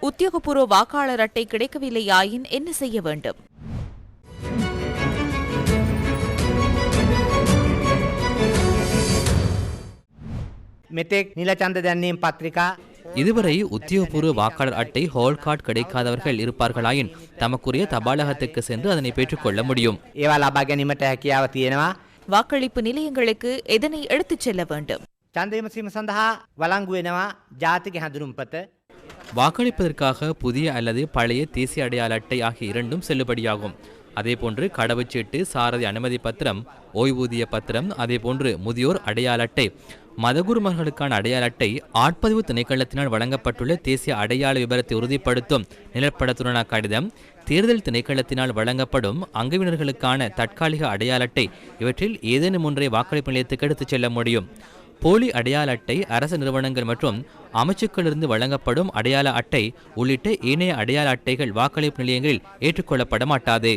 உத்தியோகபூர்வ வாக்காளர் அட்டை கிடைக்கவில்லையாயின் என்ன செய்ய வேண்டும்? இதுவரை உத்தியோகபூர்வ வாக்காளர் அட்டை ஹால் கார்டு கிடைக்காதவர்கள் இருப்பார்களாயின் தமக்குரிய தபாலகத்துக்கு சென்று அதனை பெற்றுக்கொள்ள முடியும். வாக்களிப்பு நிலையங்களுக்கு எதனை எடுத்துச் செல்ல வேண்டும்? வாக்களிப்பதற்காக புதிய அல்லது பழைய தேசிய அடையாள அட்டை ஆகிய இரண்டும் செல்லுபடியாகும். அதேபோன்று கடவுச்சீட்டு, சாரதி அனுமதி பத்திரம், ஓய்வூதிய பத்திரம், அதேபோன்று முதியோர் அடையாள அட்டை, மதகுருமர்களுக்கான அடையாள அட்டை, ஆட்பதிவு திணைக்களத்தினால் வழங்கப்பட்டுள்ள தேசிய அடையாள விபரத்தை உறுதிப்படுத்தும் நிலப்படத்துடனா கடிதம், தேர்தல் திணைக்களத்தினால் வழங்கப்படும் அங்கவினர்களுக்கான தற்காலிக அடையாள அட்டை இவற்றில் ஏதேனும் ஒன்றை வாக்களிப்பு நிலையத்துக்கு எடுத்துச் செல்ல முடியும். போலி அடையாள அட்டை, அரசு நிறுவனங்கள் மற்றும் அமைச்சுக்களிலிருந்து வழங்கப்படும் அடையாள அட்டை உள்ளிட்ட ஏனைய அடையாள அட்டைகள் வாக்களிப்பு நிலையங்களில் ஏற்றுக்கொள்ளப்பட மாட்டாது.